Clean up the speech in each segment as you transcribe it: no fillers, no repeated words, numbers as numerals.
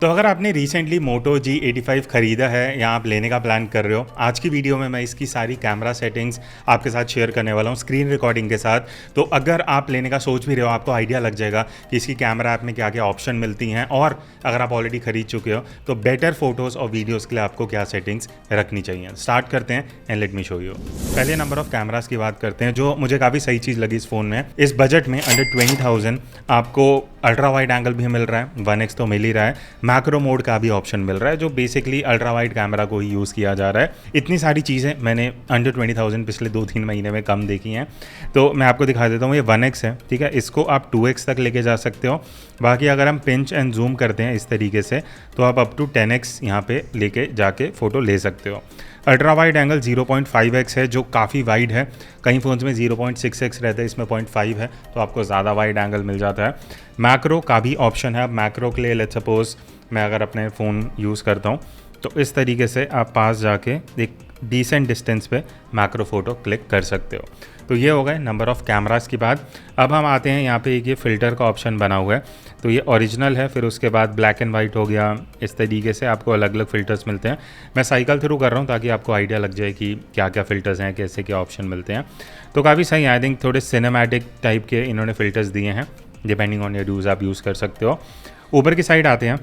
तो अगर आपने रिसेंटली मोटो G85 ख़रीदा है या आप लेने का प्लान कर रहे हो, आज की वीडियो में मैं इसकी सारी कैमरा सेटिंग्स आपके साथ शेयर करने वाला हूँ स्क्रीन रिकॉर्डिंग के साथ। तो अगर आप लेने का सोच भी रहे हो, आपको आइडिया लग जाएगा कि इसकी कैमरा ऐप में क्या क्या ऑप्शन मिलती हैं, और अगर आप ऑलरेडी ख़रीद चुके हो तो बेटर फोटोज़ और वीडियोज़ के लिए आपको क्या सेटिंग्स रखनी चाहिए। स्टार्ट करते हैं and let me show you. पहले नंबर ऑफ़ कैमराज की बात करते हैं, जो मुझे काफ़ी सही चीज़ लगी इस फ़ोन में। इस बजट में अंडर 20,000 आपको अल्ट्रा वाइड एंगल भी मिल रहा है, 1x तो मिल ही रहा है, मैक्रो मोड का भी ऑप्शन मिल रहा है जो बेसिकली अल्ट्रा वाइड कैमरा को ही यूज़ किया जा रहा है। इतनी सारी चीज़ें मैंने अंडर 20,000 पिछले 2-3 महीने में कम देखी हैं। तो मैं आपको दिखा देता हूँ, ये 1x है, ठीक है, इसको आप 2x तक लेके जा सकते हो। बाकी अगर हम पिंच एंड जूम करते हैं इस तरीके से तो आप अप टू 10x यहाँ पे लेके जाके फ़ोटो ले सकते हो। अल्ट्रा वाइड एंगल 0.5x है जो काफ़ी वाइड है। कई फ़ोन्स में 0.6x रहता है, इसमें 0.5 है तो आपको ज़्यादा वाइड एंगल मिल जाता है। मैक्रो का भी ऑप्शन है। अब मैक्रो के लिए लेट्स सपोज मैं अगर अपने फ़ोन यूज़ करता हूँ तो इस तरीके से आप पास जाके एक डिसेंट डिस्टेंस पे मैक्रो फ़ोटो क्लिक कर सकते हो। तो ये हो गए नंबर ऑफ़ कैमरास की बात। अब हम आते हैं यहाँ पे एक ये फ़िल्टर का ऑप्शन बना हुआ है, तो ये ओरिजिनल है, फिर उसके बाद ब्लैक एंड वाइट हो गया। इस तरीके से आपको अलग अलग फ़िल्टर्स मिलते हैं। मैं साइकिल थ्रू कर रहा हूँ ताकि आपको आइडिया लग जाए कि क्या क्या फ़िल्टर्स हैं, कैसे क्या ऑप्शन मिलते हैं। तो काफ़ी सही, आई थिंक थोड़े सिनेमैटिक टाइप के इन्होंने फ़िल्टर्स दिए हैं। डिपेंडिंग ऑन योर यूज़ आप यूज़ कर सकते हो। ऊपर की साइड आते हैं।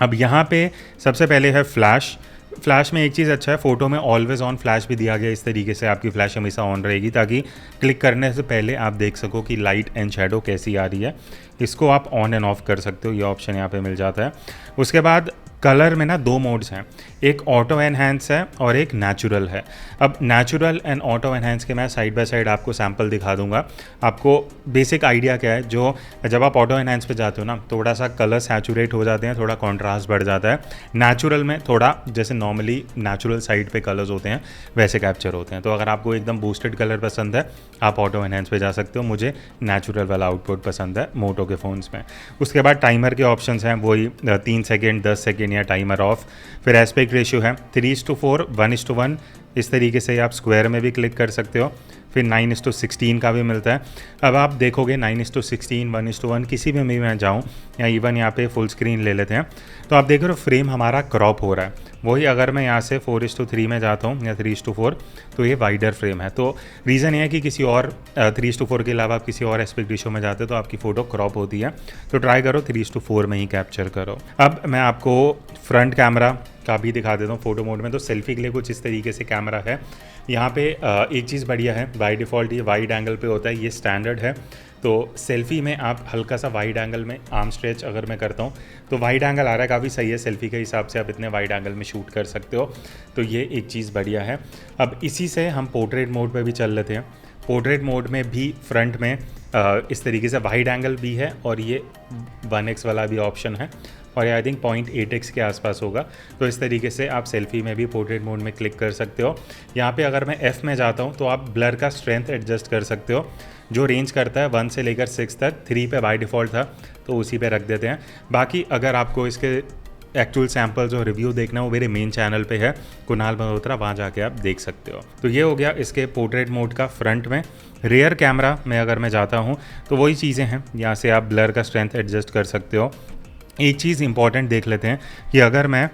अब यहाँ पे सबसे पहले है फ्लैश। फ्लैश में एक चीज़ अच्छा है, फ़ोटो में ऑलवेज़ ऑन फ्लैश भी दिया गया। इस तरीके से आपकी फ्लैश हमेशा ऑन रहेगी ताकि क्लिक करने से पहले आप देख सको कि लाइट एंड शेडो कैसी आ रही है। इसको आप ऑन एंड ऑफ कर सकते हो, ये ऑप्शन यहाँ पे मिल जाता है। उसके बाद कलर में ना 2 मोड्स हैं, एक ऑटो एनहांस है और एक नेचुरल है। अब नेचुरल एंड ऑटो एनहांस के मैं साइड बाय साइड आपको सैम्पल दिखा दूंगा। आपको बेसिक आइडिया क्या है, जो जब आप ऑटो एनहांस पे जाते हो ना, थोड़ा सा कलर सैचुरेट हो जाते हैं, थोड़ा कॉन्ट्रास्ट बढ़ जाता है। नेचुरल में थोड़ा जैसे नॉर्मली नेचुरल साइड पे कलर्स होते हैं वैसे कैप्चर होते हैं। तो अगर आपको एकदम बूस्टेड कलर पसंद है आप ऑटो एनहांस पे जा सकते हो। मुझे नेचुरल वाला आउटपुट पसंद है मोटो के फ़ोन्स में। उसके बाद टाइमर के ऑप्शंस हैं, वही 3 सेकेंड, 10 सेकेंड या टाइमर ऑफ। फिर एस्पेक्ट रेशियो है 3:4, 1:1। इस तरीके से आप स्क्वायर में भी क्लिक कर सकते हो। फिर 9:16 का भी मिलता है। अब आप देखोगे 9:16, 1:1 किसी में भी मैं जाऊँ, या इवन यहाँ पे फुल स्क्रीन ले लेते हैं तो आप देख रहे हो फ्रेम हमारा क्रॉप हो रहा है। वही अगर मैं यहाँ से 4:3 में जाता हूँ या 3:4 तो ये वाइडर फ्रेम है। तो रीज़न ये है कि किसी और 3:4 के अलावा आप किसी और एस्पेक्ट रेशियो में जाते हो तो आपकी फ़ोटो क्रॉप होती है। तो ट्राई करो 3:4 में ही कैप्चर करो। अब मैं आपको फ्रंट कैमरा का भी दिखा देता हूँ फ़ोटो मोड में। तो सेल्फी के लिए कुछ इस तरीके से कैमरा है। यहाँ पे एक चीज़ बढ़िया है, बाय डिफ़ॉल्ट ये वाइड एंगल पे होता है, ये स्टैंडर्ड है। तो सेल्फ़ी में आप हल्का सा वाइड एंगल में आर्म स्ट्रेच अगर मैं करता हूँ तो वाइड एंगल आ रहा है, काफ़ी सही है। सेल्फ़ी के हिसाब से आप इतने वाइड एंगल में शूट कर सकते हो, तो ये एक चीज़ बढ़िया है। अब इसी से हम पोर्ट्रेट मोड पे भी चल लेते हैं। पोर्ट्रेट मोड में भी फ्रंट में इस तरीके से वाइड एंगल भी है और ये 1x वाला भी ऑप्शन है, और आई थिंक 0.8x के आसपास होगा। तो इस तरीके से आप सेल्फ़ी में भी पोर्ट्रेट मोड में क्लिक कर सकते हो। यहाँ पे अगर मैं F में जाता हूँ तो आप ब्लर का स्ट्रेंथ एडजस्ट कर सकते हो, जो रेंज करता है 1 से लेकर 6 तक। 3 पे बाय डिफ़ॉल्ट था तो उसी पे रख देते हैं। बाकी अगर आपको इसके एक्चुअल सैम्पल्स और रिव्यू देखना हो, मेरे मेन चैनल पे है कुणाल मल्होत्रा, वहाँ जाके आप देख सकते हो। तो ये हो गया इसके पोर्ट्रेट मोड का फ्रंट में। रियर कैमरा में अगर मैं जाता हूँ तो वही चीज़ें हैं, यहाँ से आप ब्लर का स्ट्रेंथ एडजस्ट कर सकते हो। एक चीज़ इंपॉर्टेंट देख लेते हैं कि अगर मैं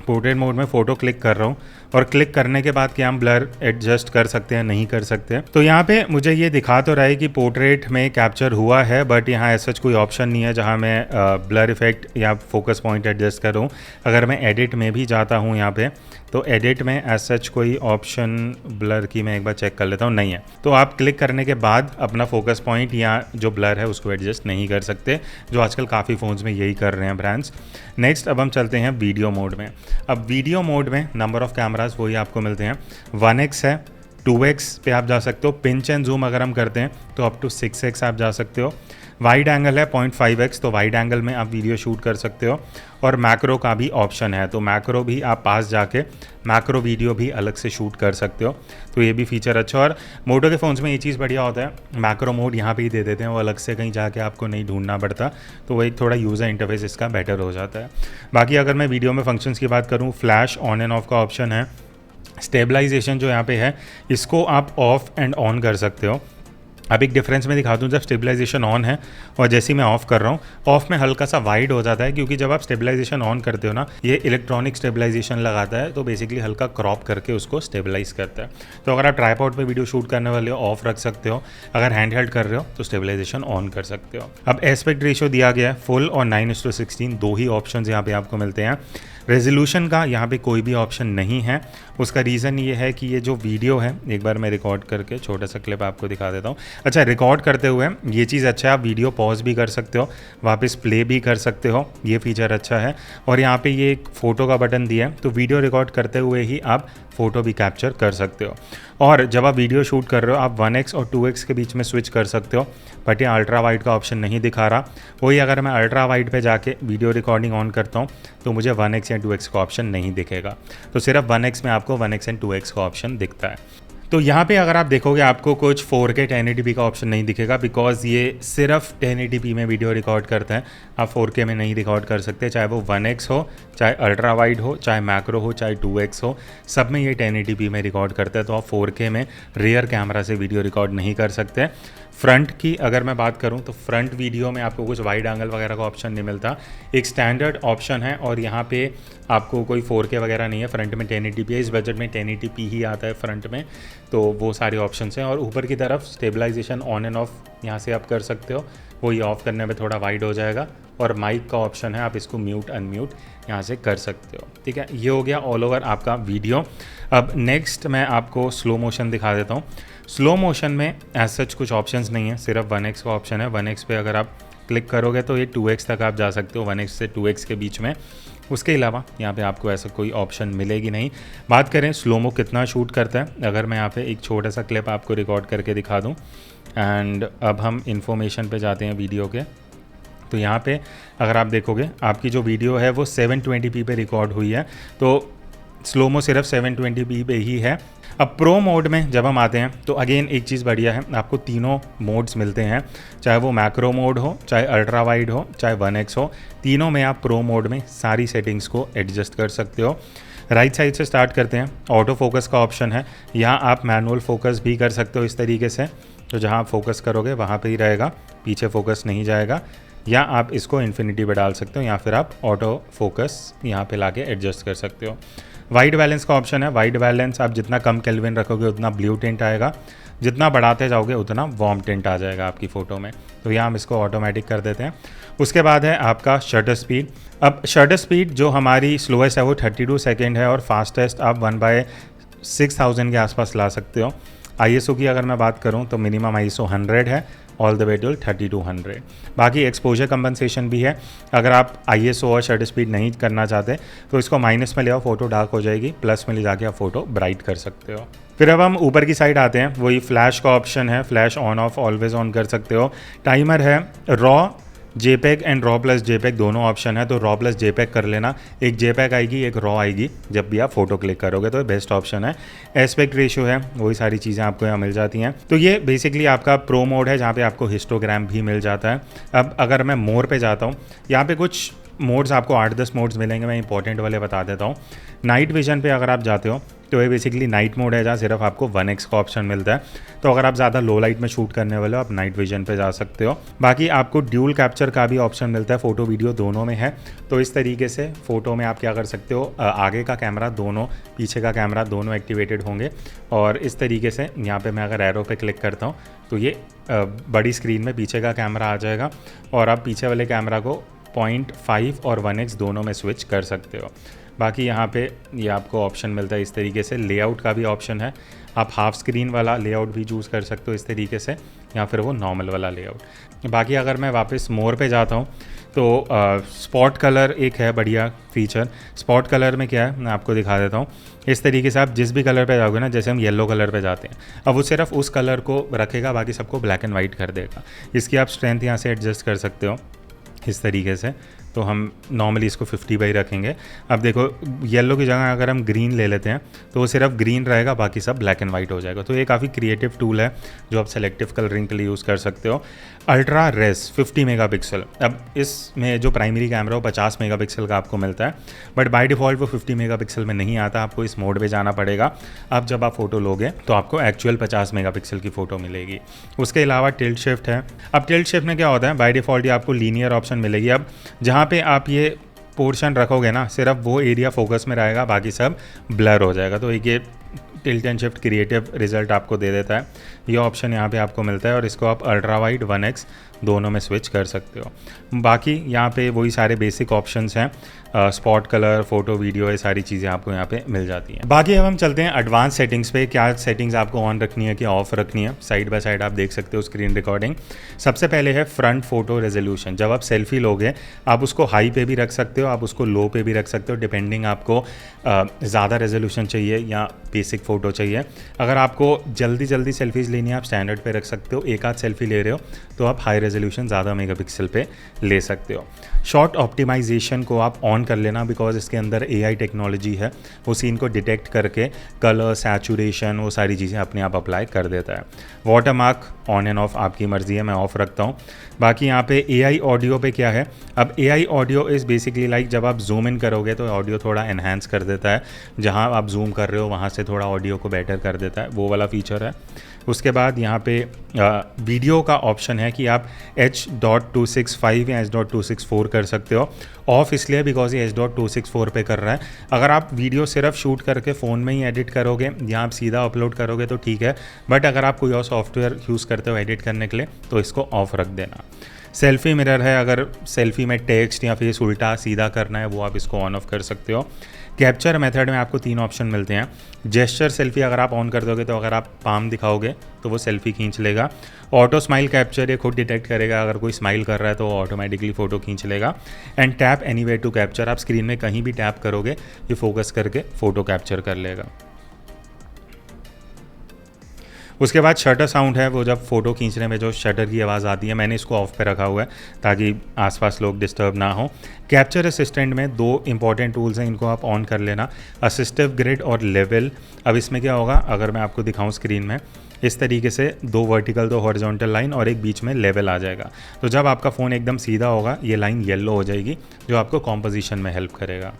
पोर्ट्रेट मोड में फ़ोटो क्लिक कर रहा हूँ और क्लिक करने के बाद क्या हम ब्लर एडजस्ट कर सकते हैं, नहीं कर सकते। तो यहाँ पे मुझे ये दिखा तो रहा है कि पोर्ट्रेट में कैप्चर हुआ है, बट यहाँ ऐसा कोई ऑप्शन नहीं है जहाँ मैं ब्लर इफेक्ट या फोकस पॉइंट एडजस्ट करूँ। अगर मैं एडिट में भी जाता हूँ यहाँ पे तो एडिट में एज सच कोई ऑप्शन ब्लर की मैं एक बार चेक कर लेता हूँ, नहीं है। तो आप क्लिक करने के बाद अपना फोकस पॉइंट या जो ब्लर है उसको एडजस्ट नहीं कर सकते, जो आजकल काफ़ी फ़ोन्स में यही कर रहे हैं ब्रांड्स। नेक्स्ट अब हम चलते हैं वीडियो मोड में। अब वीडियो मोड में नंबर ऑफ़ कैमराज वही आपको मिलते हैं। 1x है, 2x पे आप जा सकते हो। पिंच एंड जूम अगर हम करते हैं तो अप टू 6x आप जा सकते हो। वाइड एंगल है 0.5x, तो वाइड एंगल में आप वीडियो शूट कर सकते हो। और मैक्रो का भी ऑप्शन है, तो मैक्रो भी आप पास जाके मैक्रो वीडियो भी अलग से शूट कर सकते हो। तो ये भी फीचर अच्छा। और मोटो के फ़ोन्स में ये चीज़ बढ़िया होता है, मैक्रो मोड यहाँ पे ही दे देते हैं, वो अलग से कहीं जाके आपको नहीं ढूंढना पड़ता। तो वो एक थोड़ा यूज़र इंटरफेस इसका बेटर हो जाता है। बाकी अगर मैं वीडियो में फंक्शंस की बात करूँ, फ्लैश ऑन एंड ऑफ का ऑप्शन है। स्टेबलाइजेशन जो यहाँ पे है इसको आप ऑफ एंड ऑन कर सकते हो। अब एक डिफरेंस मैं दिखा दूँ, जब स्टेबलाइजेशन ऑन है और जैसे ही मैं ऑफ़ कर रहा हूँ, ऑफ में हल्का सा वाइड हो जाता है, क्योंकि जब आप स्टेबलाइजेशन ऑन करते हो ना, ये इलेक्ट्रॉनिक स्टेबलाइजेशन लगाता है, तो बेसिकली हल्का क्रॉप करके उसको स्टेबलाइज करता है। तो अगर आप ट्राइपॉड पे वीडियो शूट करने वाले हो, ऑफ रख सकते हो। अगर हैंड हेल्ड कर रहे हो तो स्टेबलाइजेशन ऑन कर सकते हो। अब एस्पेक्ट रेशियो दिया गया है फुल और 9:16, दो ही ऑप्शन यहाँ पे आपको मिलते हैं। रेजोल्यूशन का यहाँ पे कोई भी ऑप्शन नहीं है। उसका रीज़न ये है कि ये जो वीडियो है, एक बार मैं रिकॉर्ड करके छोटा सा क्लिप आपको दिखा देता हूँ। अच्छा, रिकॉर्ड करते हुए ये चीज़ अच्छा है, आप वीडियो पॉज भी कर सकते हो, वापस प्ले भी कर सकते हो, ये फीचर अच्छा है। और यहाँ पे ये एक फ़ोटो का बटन दिया है, तो वीडियो रिकॉर्ड करते हुए ही आप फ़ोटो भी कैप्चर कर सकते हो। और जब आप वीडियो शूट कर रहे हो, आप 1x और 2x के बीच में स्विच कर सकते हो, बट ये अल्ट्रा वाइड का ऑप्शन नहीं दिखा रहा। वही अगर मैं अल्ट्रा वाइड पे जाके वीडियो रिकॉर्डिंग ऑन करता हूँ तो मुझे 1x या 2x का ऑप्शन नहीं दिखेगा। तो सिर्फ 1x में आपको 1x एंड 2x का ऑप्शन दिखता है। तो यहाँ पे अगर आप देखोगे आपको कुछ 4K 1080p का ऑप्शन नहीं दिखेगा, बिकॉज ये सिर्फ 1080p में वीडियो रिकॉर्ड करता है। आप 4K में नहीं रिकॉर्ड कर सकते, चाहे वो 1x हो, चाहे अल्ट्रा वाइड हो, चाहे मैक्रो हो, चाहे 2x हो, सब में ये 1080p में रिकॉर्ड करता है। तो आप 4K में रियर कैमरा से वीडियो रिकॉर्ड नहीं कर सकते। फ्रंट की अगर मैं बात करूं तो फ्रंट वीडियो में आपको कुछ वाइड एंगल वगैरह का ऑप्शन नहीं मिलता, एक स्टैंडर्ड ऑप्शन है, और यहाँ पे आपको कोई 4K वगैरह नहीं है। फ्रंट में 1080p है, इस बजट में 1080p ही आता है फ्रंट में, तो वो सारे ऑप्शन हैं। और ऊपर की तरफ स्टेबलाइजेशन ऑन एंड ऑफ यहाँ से आप कर सकते हो, वो ये ऑफ करने में थोड़ा वाइड हो जाएगा। और माइक का ऑप्शन है, आप इसको म्यूट अनम्यूट यहाँ से कर सकते हो। ठीक है, ये हो गया ऑल ओवर आपका वीडियो। अब नेक्स्ट मैं आपको स्लो मोशन दिखा देता हूँ। स्लो मोशन में एज सच कुछ ऑप्शंस नहीं है, सिर्फ 1x का ऑप्शन है। 1x पे अगर आप क्लिक करोगे तो ये 2x तक आप जा सकते हो, 1x से 2x के बीच में। उसके अलावा यहाँ पे आपको ऐसा कोई ऑप्शन मिलेगी नहीं। बात करें स्लोमो कितना शूट करता है, अगर मैं यहाँ पे एक छोटा सा क्लिप आपको रिकॉर्ड करके दिखा दूँ। एंड अब हम इंफॉर्मेशन पे जाते हैं वीडियो के। तो यहाँ पे अगर आप देखोगे आपकी जो वीडियो है वो 720p पे रिकॉर्ड हुई है, तो स्लोमो सिर्फ 720p पे ही है। अब प्रो मोड में जब हम आते हैं तो अगेन एक चीज़ बढ़िया है, आपको तीनों मोड्स मिलते हैं, चाहे वो मैक्रो मोड हो, चाहे अल्ट्रा वाइड हो, चाहे 1x हो, तीनों में आप प्रो मोड में सारी सेटिंग्स को एडजस्ट कर सकते हो। राइट साइड से स्टार्ट करते हैं। ऑटो फोकस का ऑप्शन है, यहाँ आप मैनुअल फोकस भी कर सकते हो इस तरीके से, तो जहाँ आप फोकस करोगे वहाँ पर ही रहेगा, पीछे फोकस नहीं जाएगा। या आप इसको इन्फिनिटी पे डाल सकते हो, या फिर आप ऑटो फोकस यहाँ पे लाके एडजस्ट कर सकते हो। वाइड बैलेंस का ऑप्शन है, वाइड बैलेंस आप जितना कम केल्विन रखोगे उतना ब्लू टिंट आएगा, जितना बढ़ाते जाओगे उतना वार्म टिंट आ जाएगा आपकी फ़ोटो में। तो यहाँ हम इसको ऑटोमेटिक कर देते हैं। उसके बाद है आपका शटर स्पीड। अब शटर स्पीड जो हमारी स्लोएस्ट है वो 32 सेकेंड है, और फास्टेस्ट आप 1/6000 के आसपास ला सकते हो। ISO की अगर मैं बात करूं तो मिनिमम ISO 100 है, ऑल द वे टू 3200। बाकी एक्सपोजर कंपनसेशन भी है, अगर आप ISO और शटर स्पीड नहीं करना चाहते तो इसको माइनस में ले आओ, फोटो डार्क हो जाएगी, प्लस में ले जाके आप फोटो ब्राइट कर सकते हो। फिर अब हम ऊपर की साइड आते हैं, वही फ्लैश का ऑप्शन है, flash on off always on कर सकते हो। टाइमर है, raw JPEG and raw plus JPEG दोनों ऑप्शन है, तो रॉ प्लस JPEG कर लेना, एक JPEG आएगी एक रॉ आएगी जब भी आप फोटो क्लिक करोगे, तो बेस्ट ऑप्शन है। एस्पेक्ट रेशियो है, वही सारी चीज़ें आपको यहाँ मिल जाती हैं। तो ये बेसिकली आपका प्रो मोड है, जहाँ पे आपको हिस्टोग्राम भी मिल जाता है। अब अगर मैं मोर पे जाता हूँ, यहाँ पे कुछ मोड्स आपको 8-10 मोड्स मिलेंगे, मैं इंपॉर्टेंट वाले बता देता हूँ। नाइट विजन पे अगर आप जाते हो तो ये बेसिकली नाइट मोड है, जहाँ सिर्फ आपको 1x का ऑप्शन मिलता है। तो अगर आप ज़्यादा लो लाइट में शूट करने वाले हो आप नाइट विजन पे जा सकते हो। बाकी आपको ड्यूल कैप्चर का भी ऑप्शन मिलता है, फ़ोटो वीडियो दोनों में है। तो इस तरीके से फ़ोटो में आप क्या कर सकते हो, आगे का कैमरा दोनों, पीछे का कैमरा दोनों एक्टिवेटेड होंगे। और इस तरीके से यहाँ पर मैं अगर एरो पे क्लिक करता हूँ तो ये बड़ी स्क्रीन में पीछे का कैमरा आ जाएगा, और आप पीछे वाले कैमरा को 0.5 और 1x दोनों में स्विच कर सकते हो। बाकी यहाँ पे ये आपको ऑप्शन मिलता है इस तरीके से। लेआउट का भी ऑप्शन है, आप हाफ स्क्रीन वाला लेआउट भी चूज़ कर सकते हो इस तरीके से, या फिर वो नॉर्मल वाला लेआउट। बाकी अगर मैं वापस मोर पे जाता हूँ तो स्पॉट कलर एक है बढ़िया फीचर। स्पॉट कलर में क्या है मैं आपको दिखा देता हूँ। इस तरीके से आप जिस भी कलर पे जाओगे ना, जैसे हम येलो कलर पे जाते हैं, अब वो सिर्फ उस कलर को रखेगा, बाकी सबको ब्लैक एंड वाइट कर देगा। इसकी आप स्ट्रेंथ यहाँ से एडजस्ट कर सकते हो इस तरीके से, तो हम नॉर्मली इसको 50 बाई रखेंगे। अब देखो येलो की जगह अगर हम ग्रीन ले लेते हैं तो वो सिर्फ ग्रीन रहेगा, बाकी सब ब्लैक एंड वाइट हो जाएगा। तो ये काफ़ी क्रिएटिव टूल है जो आप सेलेक्टिव कलरिंग के लिए यूज़ कर सकते हो। अल्ट्रा रेस 50 मेगापिक्सल, अब इसमें जो प्राइमरी कैमरा हो 50 मेगापिक्सल का आपको मिलता है, बट बाय डिफ़ॉल्ट वो 50 मेगापिक्सल में नहीं आता, आपको इस मोड पे जाना पड़ेगा। अब जब आप फ़ोटो लोगे तो आपको एक्चुअल 50 मेगापिक्सल की फ़ोटो मिलेगी। उसके अलावा टिल्ट शिफ्ट है। अब टिल्ट शिफ्ट में क्या होता है, बाय डिफ़ॉल्ट ये आपको लीनियर ऑप्शन मिलेगी। अब जहाँ पे आप ये पोर्शन रखोगे ना, सिर्फ वो एरिया फोकस में रहेगा, बाकी सब ब्लर हो जाएगा। तो ये tilt and shift creative result आपको दे देता है। ये ऑप्शन यहाँ पे आपको मिलता है और इसको आप अल्ट्रा वाइड 1x दोनों में स्विच कर सकते हो। बाकी यहाँ पे वही सारे बेसिक ऑप्शंस हैं, स्पॉट कलर, फोटो, वीडियो, ये सारी चीज़ें आपको यहाँ पे मिल जाती हैं। बाकी अब हम चलते हैं एडवांस सेटिंग्स पे, क्या सेटिंग्स आपको ऑन रखनी है कि ऑफ रखनी है। साइड बाय साइड आप देख सकते हो स्क्रीन रिकॉर्डिंग। सबसे पहले है फ्रंट फोटो रेजोल्यूशन। जब आप सेल्फी लोगे आप उसको हाई पे भी रख सकते हो, आप उसको लो पे भी रख सकते हो, डिपेंडिंग आपको ज़्यादा रेजोल्यूशन चाहिए या बेसिक फ़ोटो चाहिए। अगर आपको जल्दी जल्दी सेल्फीज़ लेनी है आप स्टैंडर्ड पे रख सकते हो, एक आध सेल्फी ले रहे हो तो आप हाई रेजोल्यूशन ज़्यादा मेगापिक्सल पे ले सकते हो। शॉर्ट ऑप्टिमाइजेशन को आप ऑन कर लेना, बिकॉज इसके अंदर AI टेक्नोलॉजी है, वो सीन को डिटेक्ट करके कलर, सैचुरेशन, वो सारी चीज़ें अपने आप अप्लाई कर देता है। वाटरमार्क ऑन एंड ऑफ आपकी मर्ज़ी है, मैं ऑफ़ रखता हूँ। बाकी यहाँ पे AI ऑडियो पे क्या है, अब AI audio is basically like जब आप जूम इन करोगे तो ऑडियो थोड़ा एनहांस कर देता है, जहाँ आप जूम कर रहे हो वहाँ से थोड़ा ऑडियो को बेटर कर देता है, वो वाला फीचर है। उसके बाद यहाँ पे वीडियो का ऑप्शन है कि आप H.265 या H.264 कर सकते हो। ऑफ इसलिए बिकॉज ये H.264 पे कर रहा है। अगर आप वीडियो सिर्फ शूट करके फ़ोन में ही एडिट करोगे या आप सीधा अपलोड करोगे तो ठीक है, बट अगर आप कोई और सॉफ्टवेयर यूज़ करते हो एडिट करने के लिए तो इसको ऑफ रख देना। सेल्फी मिरर है, अगर सेल्फी में टेक्स्ट या फेस उल्टा सीधा करना है वो आप इसको ऑन ऑफ कर सकते हो। कैप्चर मेथड में आपको 3 ऑप्शन मिलते हैं। जेस्चर सेल्फी अगर आप ऑन कर दोगे तो अगर आप पाम दिखाओगे तो वो सेल्फी खींच लेगा। ऑटो स्माइल कैप्चर, ये खुद डिटेक्ट करेगा, अगर कोई स्माइल कर रहा है तो ऑटोमेटिकली फ़ोटो खींच लेगा। And tap anywhere to capture, आप स्क्रीन में कहीं भी टैप करोगे ये फोकस करके फ़ोटो कैप्चर कर लेगा। उसके बाद शटर साउंड है, वो जब फ़ोटो खींचने में जो शटर की आवाज़ आती है, मैंने इसको ऑफ पे रखा हुआ है ताकि आसपास लोग डिस्टर्ब ना हो। कैप्चर असिस्टेंट में 2 इंपॉर्टेंट टूल्स हैं, इनको आप ऑन कर लेना, असिस्टिव ग्रिड और लेवल। अब इसमें क्या होगा, अगर मैं आपको दिखाऊं स्क्रीन में, इस तरीके से 2 वर्टिकल 2 हॉरिजॉन्टल लाइन और एक बीच में लेवल आ जाएगा। तो जब आपका फ़ोन एकदम सीधा होगा ये लाइन येलो हो जाएगी, जो आपको कॉम्पोजिशन में हेल्प करेगा।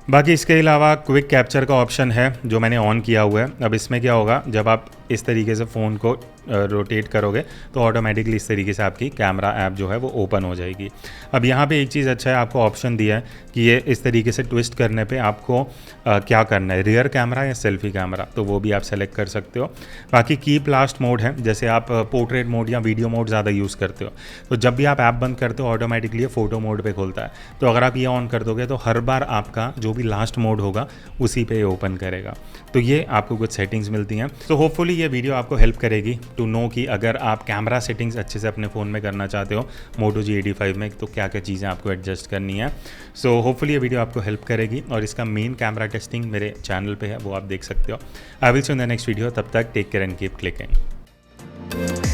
बाकी इसके अलावा क्विक कैप्चर का ऑप्शन है जो मैंने ऑन किया हुआ है। अब इसमें क्या होगा, जब आप इस तरीके से फ़ोन को रोटेट करोगे तो ऑटोमेटिकली इस तरीके से आपकी कैमरा ऐप जो है वो ओपन हो जाएगी। अब यहाँ पे एक चीज़ अच्छा है, आपको ऑप्शन दिया है कि ये इस तरीके से ट्विस्ट करने पे आपको क्या करना है, रियर कैमरा या सेल्फी कैमरा, तो वो भी आप सेलेक्ट कर सकते हो। बाकी कीप लास्ट मोड है, जैसे आप पोर्ट्रेट मोड या वीडियो मोड ज़्यादा यूज़ करते हो तो जब भी आप ऐप बंद करते हो ऑटोमेटिकली ये फ़ोटो मोड पे खुलता है। तो अगर आप ये ऑन कर दोगे तो हर बार आपका जो भी लास्ट मोड होगा उसी पे ओपन करेगा। तो ये आपको कुछ सेटिंग्स मिलती हैं। तो होपफुली ये वीडियो आपको हेल्प करेगी टू नो कि अगर आप कैमरा सेटिंग्स अच्छे से अपने फ़ोन में करना चाहते हो Moto G85 में, तो क्या क्या चीज़ें आपको एडजस्ट करनी है। सो होपफुली ये वीडियो आपको हेल्प करेगी और इसका मेन कैमरा टेस्टिंग मेरे चैनल पे है, वो आप देख सकते हो। I will see in the next video, तब तक take care and keep clicking.